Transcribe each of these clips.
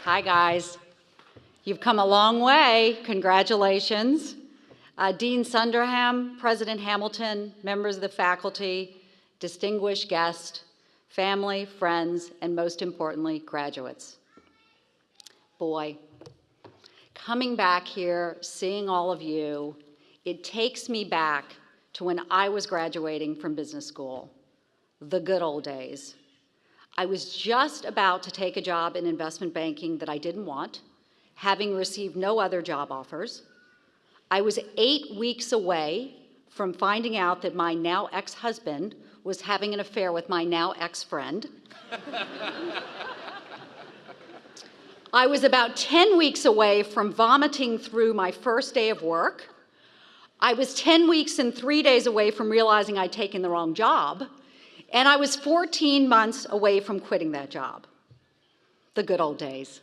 Hi, guys. You've come a long way. Congratulations. Dean Sunderham, President Hamilton, members of the faculty, distinguished guests, family, friends, and most importantly, graduates. Boy, coming back here, seeing all of you, it takes me back to when I was graduating from business school, the good old days. I was just about to take a job in investment banking that I didn't want, having received no other job offers. I was 8 weeks away from finding out that my now ex-husband was having an affair with my now ex-friend. I was about 10 weeks away from vomiting through my first day of work. I was 10 weeks and 3 days away from realizing I'd taken the wrong job. And I was 14 months away from quitting that job. The good old days.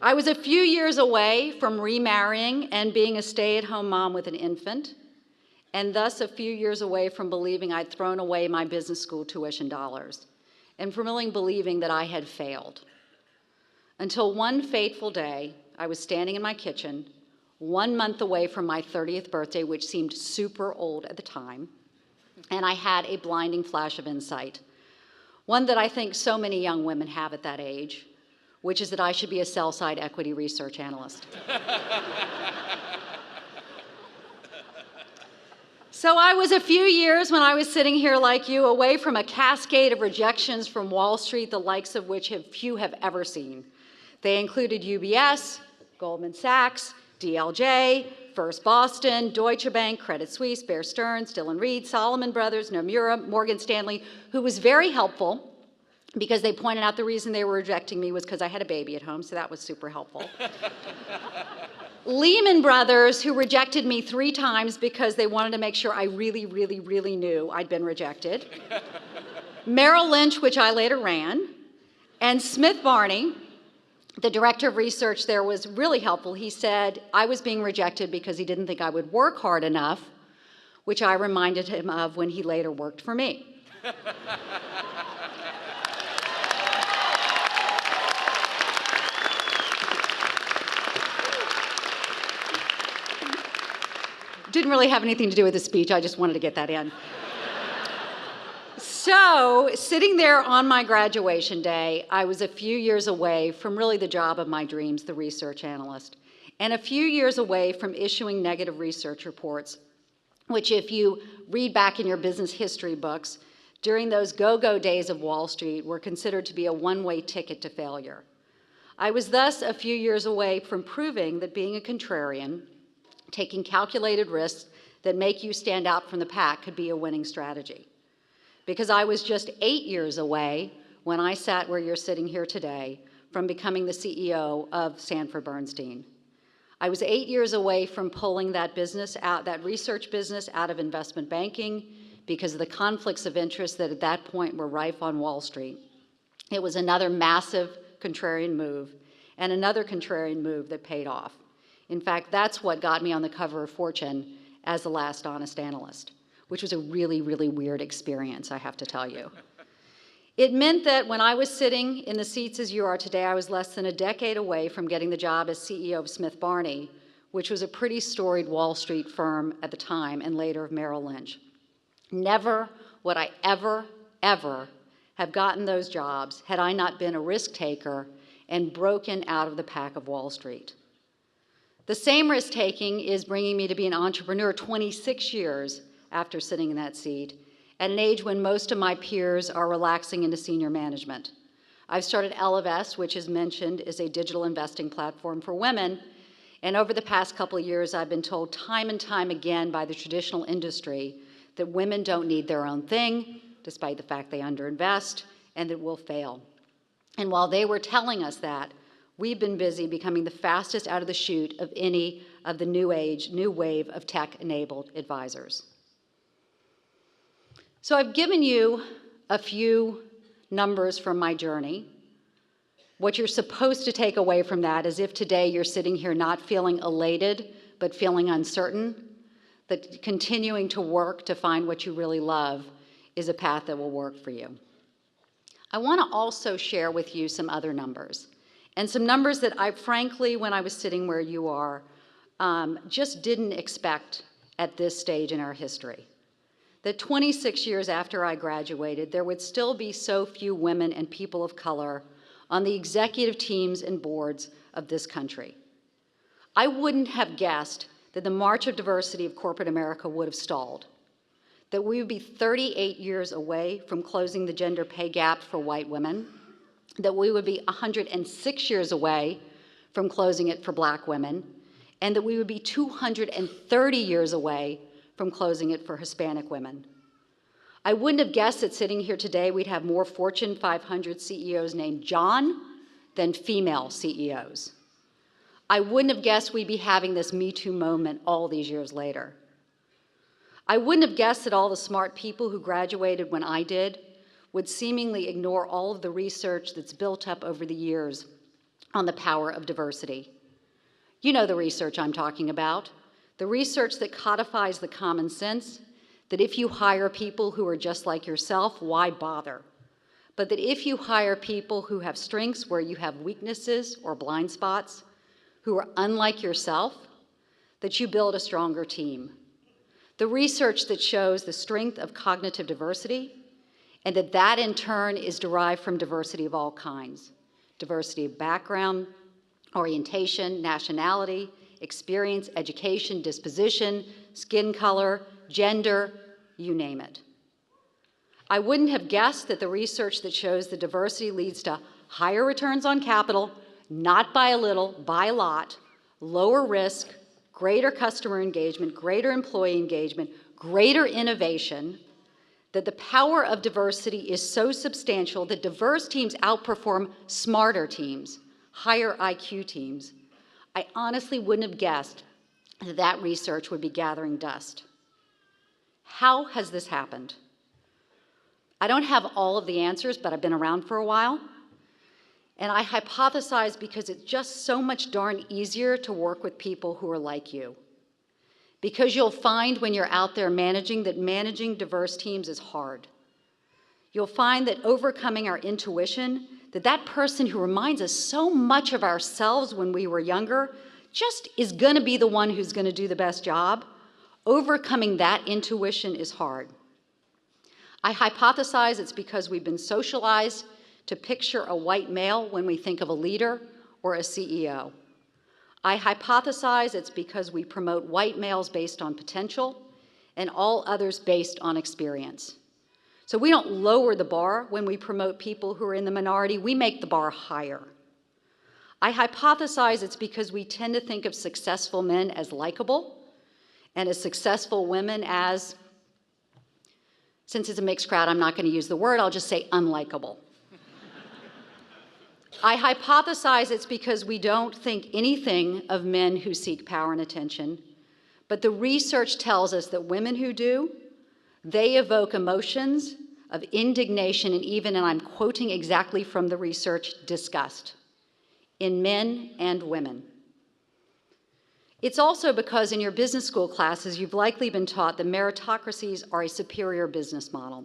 I was a few years away from remarrying and being a stay-at-home mom with an infant, and thus a few years away from believing I'd thrown away my business school tuition dollars, and from really believing that I had failed. Until one fateful day, I was standing in my kitchen, 1 month away from my 30th birthday, which seemed super old at the time, and I had a blinding flash of insight, one that I think so many young women have at that age, which is that I should be a sell-side equity research analyst. So I was a few years when I was sitting here like you, away from a cascade of rejections from Wall Street, the likes of which few have ever seen. They included UBS, Goldman Sachs, DLJ, First Boston, Deutsche Bank, Credit Suisse, Bear Stearns, Dillon Reed, Salomon Brothers, Nomura, Morgan Stanley, who was very helpful because they pointed out the reason they were rejecting me was because I had a baby at home, so that was super helpful. Lehman Brothers, who rejected me 3 times because they wanted to make sure I really, really, really knew I'd been rejected. Merrill Lynch, which I later ran, and Smith Barney, the director of research there, was really helpful. He said I was being rejected because he didn't think I would work hard enough, which I reminded him of when he later worked for me. Didn't really have anything to do with the speech, I just wanted to get that in. So, sitting there on my graduation day, I was a few years away from really the job of my dreams, the research analyst, and a few years away from issuing negative research reports, which if you read back in your business history books, during those go-go days of Wall Street were considered to be a one-way ticket to failure. I was thus a few years away from proving that being a contrarian, taking calculated risks that make you stand out from the pack could be a winning strategy. Because I was just 8 years away when I sat where you're sitting here today from becoming the CEO of Sanford Bernstein. I was 8 years away from pulling that business out, that research business out of investment banking because of the conflicts of interest that at that point were rife on Wall Street. It was another massive contrarian move and another contrarian move that paid off. In fact, that's what got me on the cover of Fortune as the last honest analyst, which was a really, really weird experience, I have to tell you. It meant that when I was sitting in the seats as you are today, I was less than a decade away from getting the job as CEO of Smith Barney, which was a pretty storied Wall Street firm at the time and later of Merrill Lynch. Never would I ever have gotten those jobs had I not been a risk taker and broken out of the pack of Wall Street. The same risk taking is bringing me to be an entrepreneur 26 years after sitting in that seat, at an age when most of my peers are relaxing into senior management. I've started Ellevest, which is mentioned is a digital investing platform for women, and over the past couple of years, I've been told time and time again by the traditional industry that women don't need their own thing, despite the fact they underinvest, and that we'll fail. And while they were telling us that, we've been busy becoming the fastest out of the chute of any of the new wave of tech-enabled advisors. So I've given you a few numbers from my journey. What you're supposed to take away from that is if today you're sitting here not feeling elated, but feeling uncertain, that continuing to work to find what you really love is a path that will work for you. I want to also share with you some other numbers, and some numbers that I, frankly, when I was sitting where you are, just didn't expect at this stage in our history. That 26 years after I graduated, there would still be so few women and people of color on the executive teams and boards of this country. I wouldn't have guessed that the march of diversity of corporate America would have stalled, that we would be 38 years away from closing the gender pay gap for white women, that we would be 106 years away from closing it for black women, and that we would be 230 years away from closing it for Hispanic women. I wouldn't have guessed that sitting here today we'd have more Fortune 500 CEOs named John than female CEOs. I wouldn't have guessed we'd be having this Me Too moment all these years later. I wouldn't have guessed that all the smart people who graduated when I did would seemingly ignore all of the research that's built up over the years on the power of diversity. You know the research I'm talking about, the research that codifies the common sense that if you hire people who are just like yourself, why bother? But that if you hire people who have strengths where you have weaknesses or blind spots, who are unlike yourself, that you build a stronger team. The research that shows the strength of cognitive diversity, and that in turn is derived from diversity of all kinds. Diversity of background, orientation, nationality, experience, education, disposition, skin color, gender, you name it. I wouldn't have guessed that the research that shows the diversity leads to higher returns on capital, not by a little, by a lot, lower risk, greater customer engagement, greater employee engagement, greater innovation, that the power of diversity is so substantial that diverse teams outperform smarter teams, higher IQ teams. I honestly wouldn't have guessed that that research would be gathering dust. How has this happened? I don't have all of the answers, but I've been around for a while. And I hypothesize because it's just so much darn easier to work with people who are like you. Because you'll find when you're out there managing that managing diverse teams is hard. You'll find that overcoming our intuition, that person who reminds us so much of ourselves when we were younger just is gonna be the one who's gonna do the best job. Overcoming that intuition is hard. I hypothesize it's because we've been socialized to picture a white male when we think of a leader or a CEO. I hypothesize it's because we promote white males based on potential and all others based on experience. So we don't lower the bar when we promote people who are in the minority, we make the bar higher. I hypothesize it's because we tend to think of successful men as likable and as successful women as, since it's a mixed crowd, I'm not going to use the word, I'll just say unlikable. I hypothesize it's because we don't think anything of men who seek power and attention, but the research tells us that women who do, they evoke emotions of indignation and even, and I'm quoting exactly from the research, disgust in men and women. It's also because in your business school classes, you've likely been taught that meritocracies are a superior business model.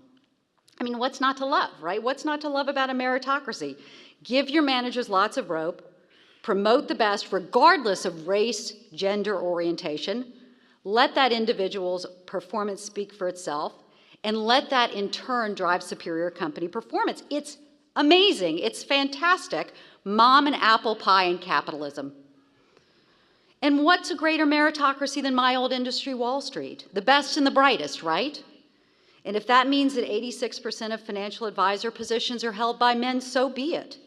I mean, what's not to love, right? What's not to love about a meritocracy? Give your managers lots of rope, promote the best regardless of race, gender, orientation, let that individual's performance speak for itself, and let that in turn drive superior company performance. It's amazing, it's fantastic, mom and apple pie and capitalism. And what's a greater meritocracy than my old industry, Wall Street? The best and the brightest, right? And if that means that 86% of financial advisor positions are held by men, so be it.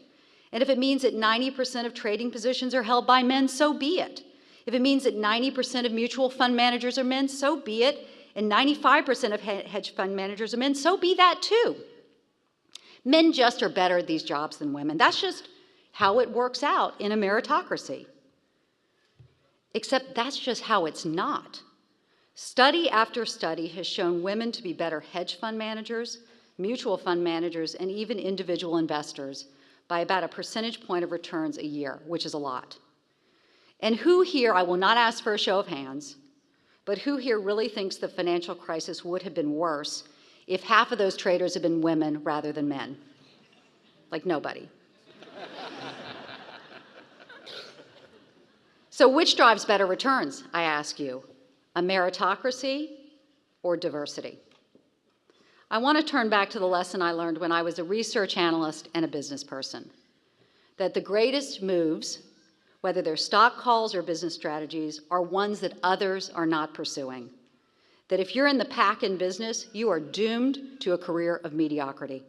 And if it means that 90% of trading positions are held by men, so be it. If it means that 90% of mutual fund managers are men, so be it. And 95% of hedge fund managers are men, so be that too. Men just are better at these jobs than women. That's just how it works out in a meritocracy. Except that's just how it's not. Study after study has shown women to be better hedge fund managers, mutual fund managers, and even individual investors by about a percentage point of returns a year, which is a lot. And who here, I will not ask for a show of hands, but who here really thinks the financial crisis would have been worse if half of those traders had been women rather than men? like nobody. So which drives better returns, I ask you? A meritocracy or diversity? I want to turn back to the lesson I learned when I was a research analyst and a business person, that the greatest moves, whether they're stock calls or business strategies, are ones that others are not pursuing. That if you're in the pack in business, you are doomed to a career of mediocrity.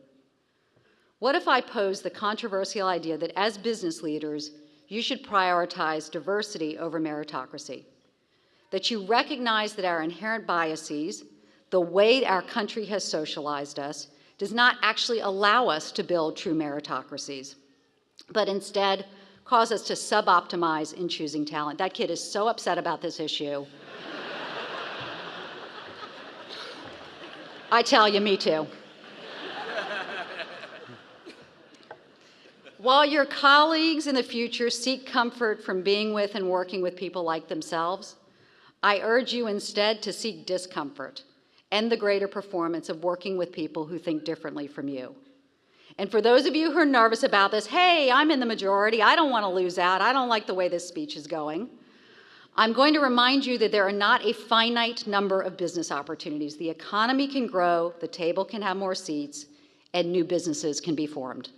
What if I posed the controversial idea that as business leaders, you should prioritize diversity over meritocracy? That you recognize that our inherent biases, the way our country has socialized us, does not actually allow us to build true meritocracies, but instead cause us to sub-optimize in choosing talent. That kid is so upset about this issue. I tell you, me too. While your colleagues in the future seek comfort from being with and working with people like themselves, I urge you instead to seek discomfort and the greater performance of working with people who think differently from you. And for those of you who are nervous about this, hey, I'm in the majority, I don't want to lose out, I don't like the way this speech is going, I'm going to remind you that there are not a finite number of business opportunities. The economy can grow, the table can have more seats, and new businesses can be formed.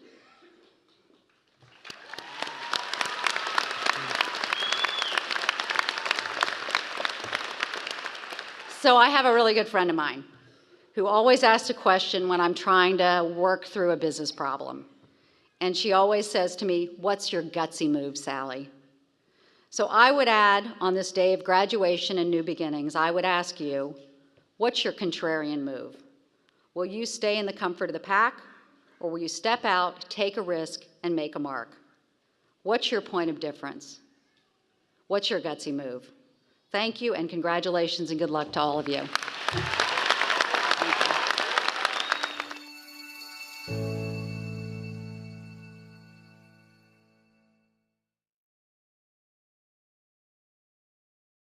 So I have a really good friend of mine who always asks a question when I'm trying to work through a business problem. And she always says to me, "What's your gutsy move, Sallie?" So I would add, on this day of graduation and new beginnings, I would ask you, what's your contrarian move? Will you stay in the comfort of the pack, or will you step out, take a risk, and make a mark? What's your point of difference? What's your gutsy move? Thank you, and congratulations, and good luck to all of you.